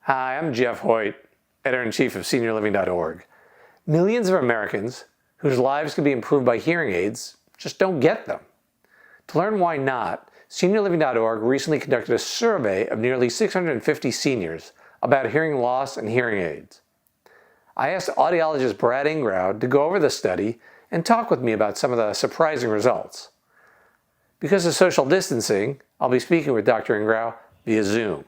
Hi, I'm Jeff Hoyt, Editor-in-Chief of SeniorLiving.Org. Millions of Americans whose lives could be improved by hearing aids just don't get them. To learn why not, SeniorLiving.Org recently conducted a survey of nearly 650 seniors about hearing loss and hearing aids. I asked audiologist Brad Ingrao to go over the study and talk with me about some of the surprising results. Because of social distancing, I'll be speaking with Dr. Ingrao via Zoom.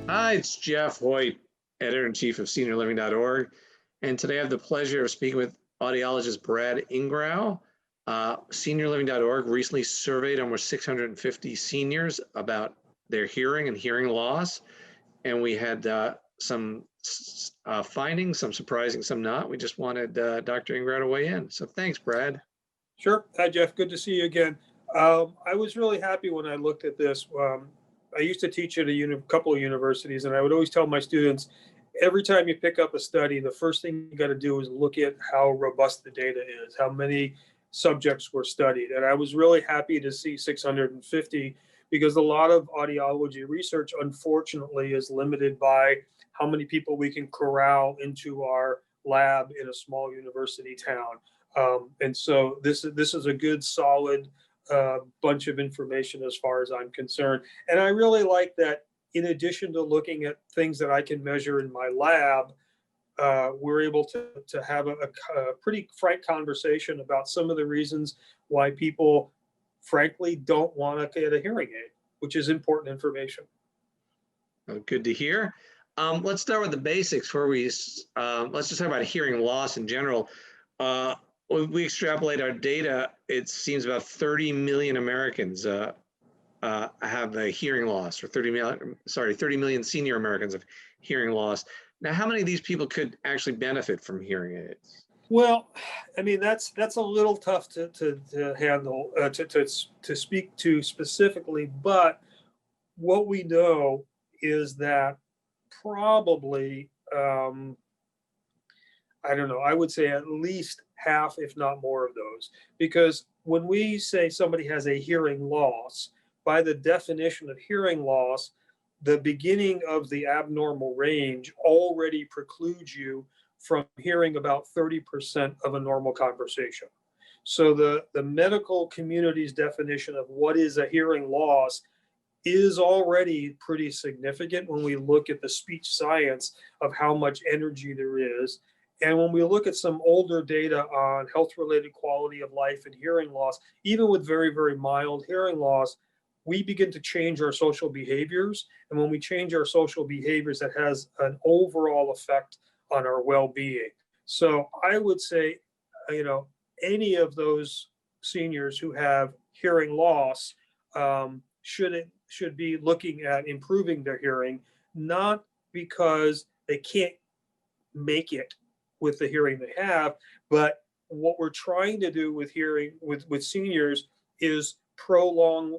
Hi, it's Jeff Hoyt, Editor-in-Chief of SeniorLiving.Org, and today I have the pleasure of speaking with audiologist Brad Ingrao. SeniorLiving.Org recently surveyed almost 650 seniors about their hearing and hearing loss, and we had some findings, some surprising, some not. We just wanted Dr. Ingrao to weigh in. So thanks, Brad. Sure. Hi, Jeff. Good to see you again. I was really happy when I looked at this. I used to teach at a couple of universities, and I would always tell my students, every time you pick up a study, the first thing you got to do is look at how robust the data is, how many subjects were studied. And I was really happy to see 650 because a lot of audiology research, unfortunately, is limited by how many people we can corral into our lab in a small university town. And so this is a good, solid bunch of information as far as I'm concerned. And I really like that in addition to looking at things that I can measure in my lab, we're able to have a pretty frank conversation about some of the reasons why people, frankly, don't want to get a hearing aid, which is important information. Good to hear. Let's start with the basics where let's just talk about hearing loss in general. When we extrapolate our data, it seems about 30 million Americans have a hearing loss, or 30 million senior Americans have hearing loss. Now, how many of these people could actually benefit from hearing aids? Well, I mean, that's a little tough to handle, to speak to specifically, but what we know is that probably, I don't know, I would say at least half, if not more of those, because when we say somebody has a hearing loss, by the definition of hearing loss, the beginning of the abnormal range already precludes you from hearing about 30% of a normal conversation. So the medical community's definition of what is a hearing loss is already pretty significant when we look at the speech science of how much energy there is. And when we look at some older data on health-related quality of life and hearing loss, even with very, very mild hearing loss, we begin to change our social behaviors. And when we change our social behaviors, that has an overall effect on our well-being. So I would say, any of those seniors who have hearing loss should be looking at improving their hearing, not because they can't make it with the hearing they have, but what we're trying to do with hearing with seniors is prolong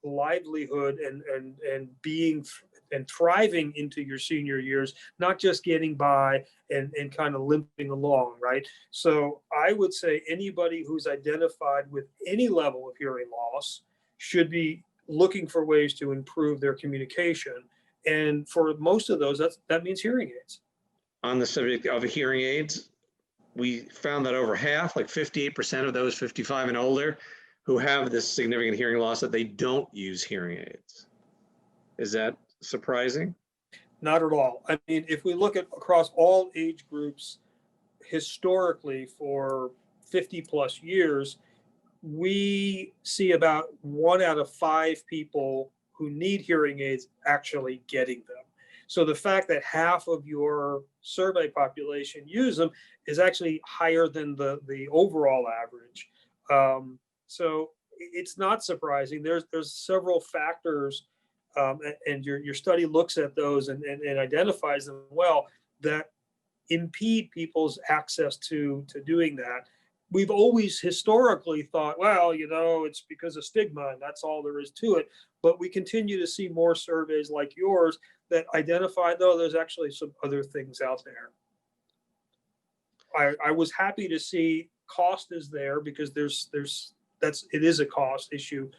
livelihood and being and thriving into your senior years, not just getting by and kind of limping along, right? So I would say anybody who's identified with any level of hearing loss should be looking for ways to improve their communication. And for most of those, that means hearing aids. On the subject of hearing aids, we found that over half, like 58% of those 55 and older who have this significant hearing loss, that they don't use hearing aids. Is that surprising? Not at all. I mean, if we look at across all age groups, historically for 50 plus years, we see about 1 out of 5 people who need hearing aids actually getting them. So the fact that half of your survey population use them is actually higher than the overall average. So it's not surprising. There's several factors, and your study looks at those and identifies them well, that impede people's access to doing that. We've always historically thought, well, it's because of stigma and that's all there is to it. But we continue to see more surveys like yours that identify, though, there's actually some other things out there. I was happy to see cost is there because there's it is a cost issue.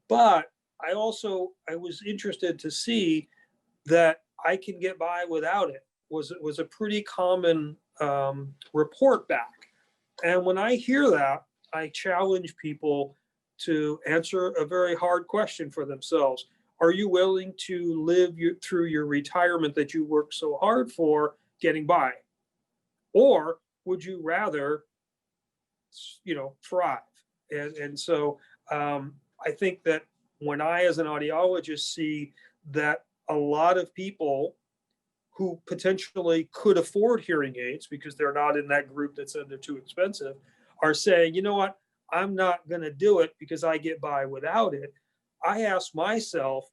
But I was interested to see that I can get by without it was a pretty common report back. And when I hear that, I challenge people to answer a very hard question for themselves. Are you willing to live through your retirement that you worked so hard for getting by? Or would you rather, thrive? And so I think that when I, as an audiologist, see that a lot of people who potentially could afford hearing aids because they're not in that group that said they're too expensive are saying, you know what, I'm not going to do it because I get by without it. I ask myself,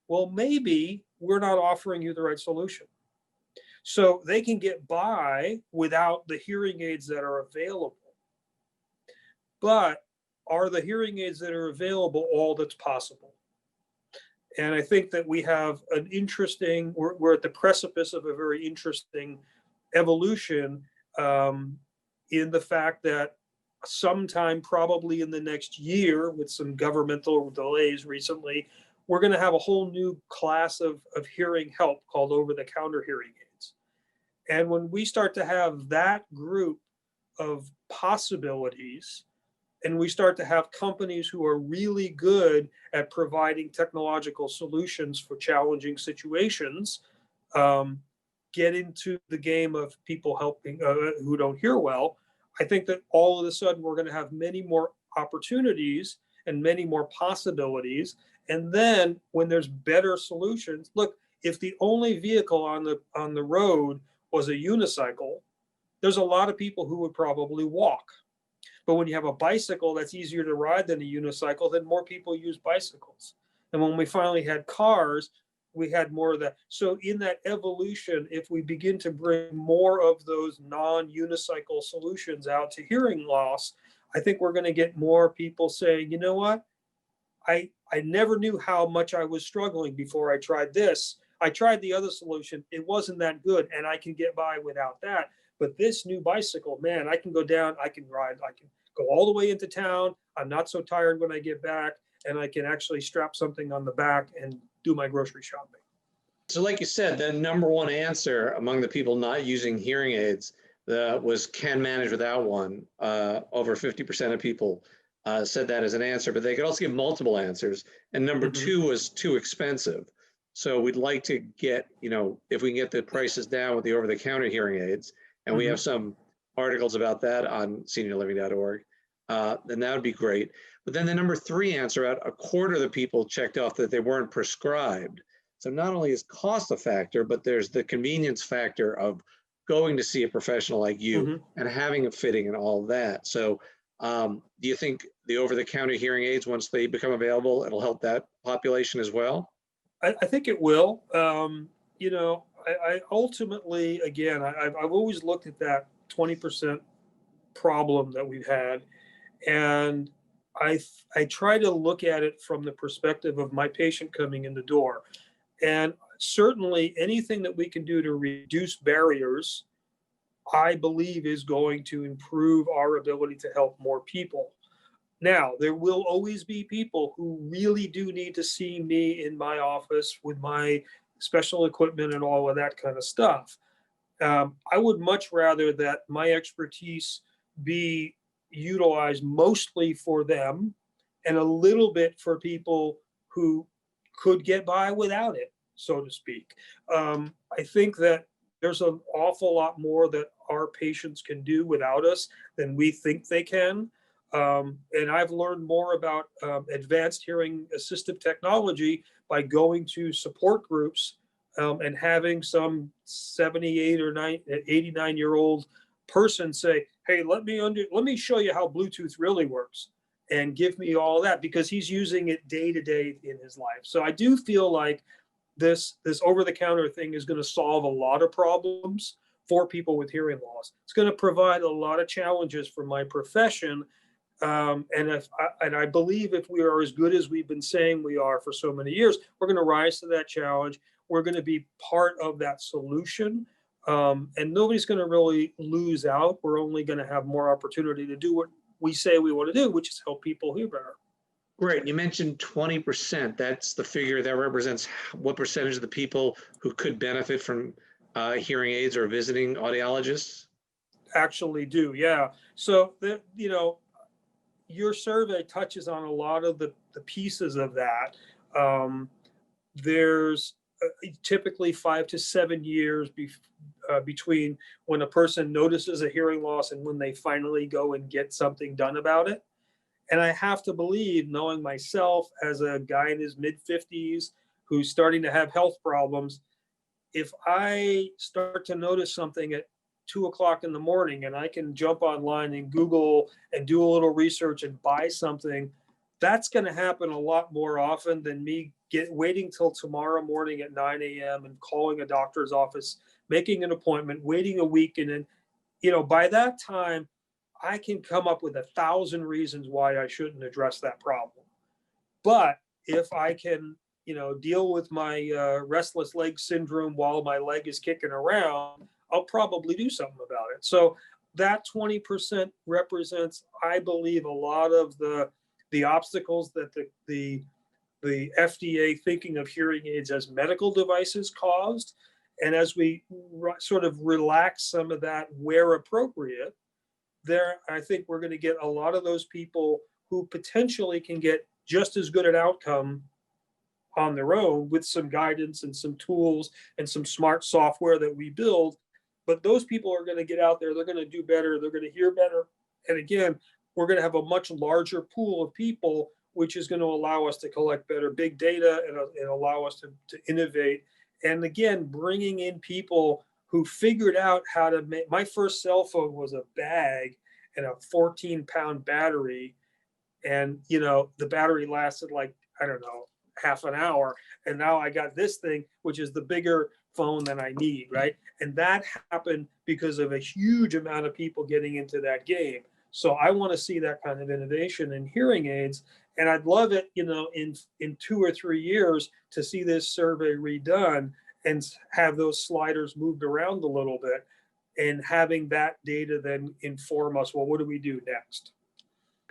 well, maybe we're not offering you the right solution. So they can get by without the hearing aids that are available. But are the hearing aids that are available all that's possible? And I think that we have we're at the precipice of a very interesting evolution in the fact that sometime probably in the next year, with some governmental delays recently, we're going to have a whole new class of hearing help called over-the-counter hearing aids. And when we start to have that group of possibilities, and we start to have companies who are really good at providing technological solutions for challenging situations, get into the game of people helping who don't hear well, I think that all of a sudden we're going to have many more opportunities and many more possibilities. And then when there's better solutions, look, if the only vehicle on the road was a unicycle, there's a lot of people who would probably walk. But when you have a bicycle that's easier to ride than a unicycle, then more people use bicycles. And when we finally had cars, we had more of that. So in that evolution, if we begin to bring more of those non-unicycle solutions out to hearing loss, I think we're going to get more people saying, you know what? I never knew how much I was struggling before I tried this. I tried the other solution. It wasn't that good, and I can get by without that. But this new bicycle, man, I can go down, I can ride, I can go all the way into town. I'm not so tired when I get back, and I can actually strap something on the back and do my grocery shopping. So like you said, the number one answer among the people not using hearing aids was can manage without one. Over 50% of people said that as an answer, but they could also give multiple answers. And number two was too expensive. So we'd like to get, if we can get the prices down with the over-the-counter hearing aids, and we have some articles about that on SeniorLiving.Org, then that would be great. But then the number three answer, a quarter of the people checked off that they weren't prescribed. So not only is cost a factor, but there's the convenience factor of going to see a professional like you and having a fitting and all that. So do you think the over-the-counter hearing aids, once they become available, it'll help that population as well? I think it will. I ultimately, again, I've always looked at that 20% problem that we've had, and I try to look at it from the perspective of my patient coming in the door. And certainly anything that we can do to reduce barriers, I believe is going to improve our ability to help more people. Now, there will always be people who really do need to see me in my office with my special equipment and all of that kind of stuff. I would much rather that my expertise be utilized mostly for them and a little bit for people who could get by without it, so to speak. I think that there's an awful lot more that our patients can do without us than we think they can. And I've learned more about advanced hearing assistive technology by going to support groups and having some 78 or 89-year-old person say, hey, let me show you how Bluetooth really works, and give me all that, because he's using it day to day in his life. So I do feel like this over-the-counter thing is going to solve a lot of problems for people with hearing loss. It's going to provide a lot of challenges for my profession. And I believe if we are as good as we've been saying we are for so many years, we're going to rise to that challenge. We're going to be part of that solution. And nobody's going to really lose out. We're only going to have more opportunity to do what we say we want to do, which is help people hear better. Great. You mentioned 20%. That's the figure that represents what percentage of the people who could benefit from hearing aids or visiting audiologists? Actually do, yeah. So, your survey touches on a lot of the pieces of that. There's typically 5 to 7 years between when a person notices a hearing loss and when they finally go and get something done about it. And I have to believe, knowing myself as a guy in his mid-50s who's starting to have health problems, if I start to notice something at 2 o'clock in the morning and I can jump online and Google and do a little research and buy something, that's going to happen a lot more often than me waiting till tomorrow morning at 9 a.m. and calling a doctor's office, making an appointment, waiting a week. And then, by that time, I can come up with 1,000 reasons why I shouldn't address that problem. But if I can, deal with my restless leg syndrome while my leg is kicking around, I'll probably do something about it. So that 20% represents, I believe, a lot of the obstacles that the FDA thinking of hearing aids as medical devices caused. And as we sort of relax some of that where appropriate, I think we're going to get a lot of those people who potentially can get just as good an outcome on their own with some guidance and some tools and some smart software that we build. But those people are going to get out there, they're going to do better, they're going to hear better. And again, we're going to have a much larger pool of people, which is going to allow us to collect better big data and allow us to innovate. And again, bringing in people who figured out how to make, my first cell phone was a bag and a 14-pound battery. And, the battery lasted like, I don't know, half an hour. And now I got this thing, which is the bigger phone than I need, right? And that happened because of a huge amount of people getting into that game. So I want to see that kind of innovation in hearing aids. And I'd love it, in 2 or 3 years to see this survey redone and have those sliders moved around a little bit and having that data then inform us, well, what do we do next?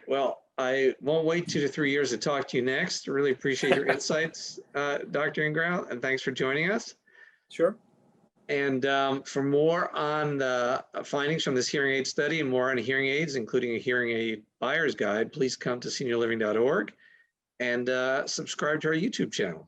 Well, I won't wait 2 to 3 years to talk to you next. Really appreciate your insights, Dr. Ingrao, and thanks for joining us. Sure. And for more on the findings from this hearing aid study and more on hearing aids, including a hearing aid buyer's guide, please come to SeniorLiving.org and subscribe to our YouTube channel.